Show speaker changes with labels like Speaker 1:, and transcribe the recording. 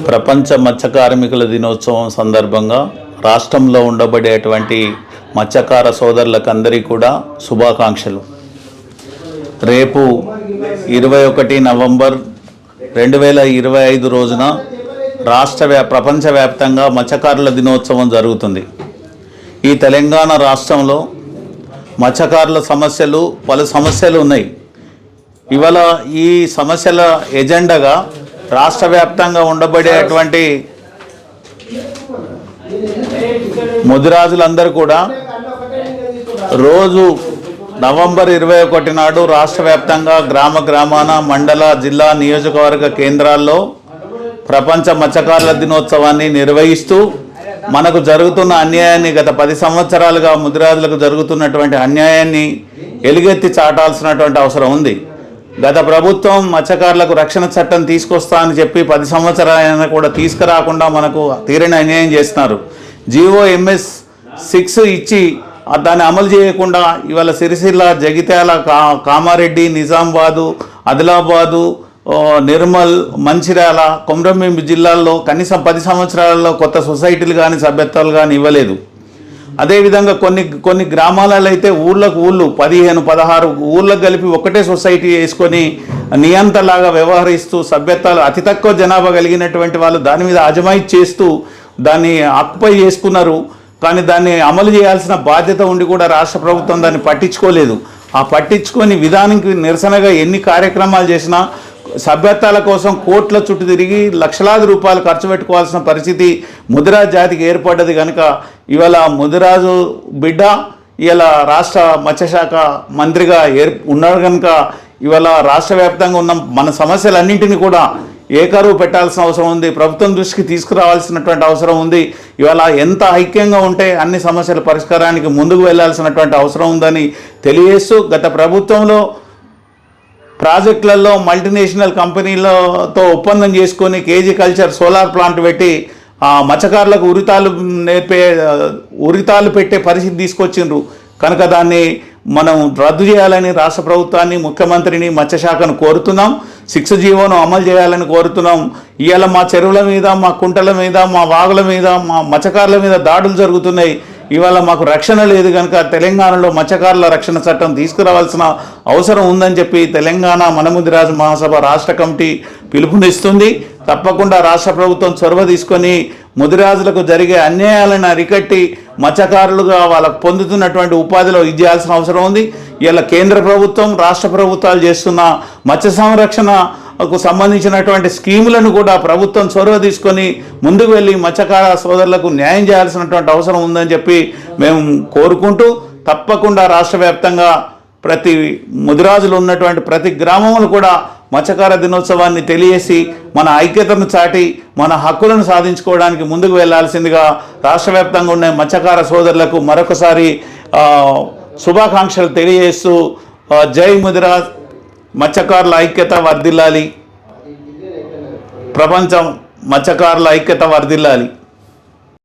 Speaker 1: ప్రపంచ మత్స్య కార్మికుల దినోత్సవం సందర్భంగా రాష్ట్రంలో ఉండబడేటువంటి మత్స్యకార సోదరులకందరికీ కూడా శుభాకాంక్షలు. రేపు 21 నవంబర్ 2025 రోజున ప్రపంచవ్యాప్తంగా మత్స్యకారుల దినోత్సవం జరుగుతుంది. ఈ తెలంగాణ రాష్ట్రంలో మత్స్యకారుల పలు సమస్యలు ఉన్నాయి. ఇవాళ ఈ సమస్యల ఎజెండాగా రాష్ట్ర వ్యాప్తంగా ఉండబడేటువంటి ముదిరాజులందరూ కూడా రోజు నవంబర్ 21 నాడు రాష్ట్ర వ్యాప్తంగా గ్రామాన మండల జిల్లా నియోజకవర్గ కేంద్రాల్లో ప్రపంచ మత్స్యకారుల దినోత్సవాన్ని నిర్వహిస్తూ మనకు జరుగుతున్న అన్యాయాన్ని, గత 10 సంవత్సరాలుగా ముదిరాజులకు జరుగుతున్నటువంటి అన్యాయాన్ని ఎలుగెత్తి చాటాల్సినటువంటి అవసరం ఉంది. గత ప్రభుత్వం మత్స్యకారులకు రక్షణ చట్టం తీసుకొస్తా అని చెప్పి 10 సంవత్సరాలైనా కూడా తీసుకురాకుండా మనకు తీరని అన్యాయం చేస్తున్నారు. GOMS 6 ఇచ్చి దాన్ని అమలు చేయకుండా ఇవాళ సిరిసిల్ల, జగిత్యాల, కామారెడ్డి, నిజామాబాదు, ఆదిలాబాదు, నిర్మల్, మంచిర్యాల, కొమరంభీం జిల్లాల్లో కనీసం 10 సంవత్సరాలలో కొత్త సొసైటీలు కానీ సభ్యత్వాలు కానీ ఇవ్వలేదు. అదేవిధంగా కొన్ని గ్రామాలలో అయితే ఊళ్ళకు 15-16 ఊళ్ళకు కలిపి ఒకటే సొసైటీ వేసుకొని నియంతలాగా వ్యవహరిస్తూ సభ్యత్వాలు అతి తక్కువ జనాభా కలిగినటువంటి వాళ్ళు దాని మీద అజమాయిషీ చేస్తూ దాన్ని ఆక్యుపై చేసుకున్నారు. కానీ దాన్ని అమలు చేయాల్సిన బాధ్యత ఉండి కూడా రాష్ట్ర ప్రభుత్వం దాన్ని పట్టించుకోలేదు. ఆ పట్టించుకొని విధానానికి నిరసనగా ఎన్ని కార్యక్రమాలు చేసినా సభ్యత్వాల కోసం కోట్ల చుట్టూ తిరిగి లక్షలాది రూపాయలు ఖర్చు పెట్టుకోవాల్సిన పరిస్థితి ముదిరాజు జాతికి ఏర్పడ్డది. కనుక ఇవాళ ముదిరాజు బిడ్డ ఇవాళ రాష్ట్ర మత్స్యశాఖ మంత్రిగా ఉన్నాడు. కనుక ఇవాళ రాష్ట్ర వ్యాప్తంగా ఉన్న మన సమస్యలన్నింటినీ కూడా ఏకరువు పెట్టాల్సిన అవసరం ఉంది. ప్రభుత్వం దృష్టికి తీసుకురావాల్సినటువంటి అవసరం ఉంది. ఇవాళ ఎంత ఐక్యంగా ఉంటే అన్ని సమస్యల పరిష్కారానికి ముందుకు వెళ్లాల్సినటువంటి అవసరం ఉందని తెలియజేస్తూ, గత ప్రభుత్వంలో ప్రాజెక్టులలో మల్టీనేషనల్ కంపెనీలతో ఒప్పందం చేసుకొని కేజీ కల్చర్ సోలార్ ప్లాంట్ పెట్టి మత్స్యకారులకు ఉరితాలు పెట్టే పరిస్థితి తీసుకొచ్చిండ్రు. కనుక దాన్ని మనం రద్దు చేయాలని రాష్ట్ర ప్రభుత్వాన్ని, ముఖ్యమంత్రిని, మత్స్యశాఖను కోరుతున్నాం. 6 జీవోను అమలు చేయాలని కోరుతున్నాం. ఇవాళ మా చెరువుల మీద, మా కుంటల మీద, మా వాగుల మీద, మా మత్స్యకారుల మీద దాడులు జరుగుతున్నాయి. ఇవాళ మాకు రక్షణ లేదు. కనుక తెలంగాణలో మత్స్యకారుల రక్షణ చట్టం తీసుకురావాల్సిన అవసరం ఉందని చెప్పి తెలంగాణ ముదిరాజు మహాసభ రాష్ట్ర కమిటీ పిలుపునిస్తుంది. తప్పకుండా రాష్ట్ర ప్రభుత్వం చొరవ తీసుకొని ముదిరాజులకు జరిగే అన్యాయాలను అరికట్టి మత్స్యకారులుగా వాళ్ళకు పొందుతున్నటువంటి ఉపాధిలో ఇచ్చేయాల్సిన అవసరం ఉంది. ఇలా కేంద్ర ప్రభుత్వం, రాష్ట్ర ప్రభుత్వాలు చేస్తున్న మత్స్య సంరక్షణకు సంబంధించినటువంటి స్కీములను కూడా ప్రభుత్వం చొరవ తీసుకొని ముందుకు వెళ్ళి మత్స్యకార సోదరులకు న్యాయం చేయాల్సినటువంటి అవసరం ఉందని చెప్పి మేము కోరుకుంటూ, తప్పకుండా రాష్ట్ర వ్యాప్తంగా ప్రతి ముదిరాజులు ఉన్నటువంటి ప్రతి గ్రామంలో కూడా మత్స్యకార దినోత్సవాన్ని తెలియజేసి మన ఐక్యతను చాటి మన హక్కులను సాధించుకోవడానికి ముందుకు వెళ్లాల్సిందిగా రాష్ట్ర వ్యాప్తంగా ఉన్న మత్స్యకార సోదరులకు మరొకసారి శుభాకాంక్షలు తెలియజేస్తూ, జై ముదిరాజ్, మత్స్యకారుల ఐక్యత వర్ధిల్లాలి, ప్రపంచం మత్స్యకారుల ఐక్యత వర్ధిల్లాలి.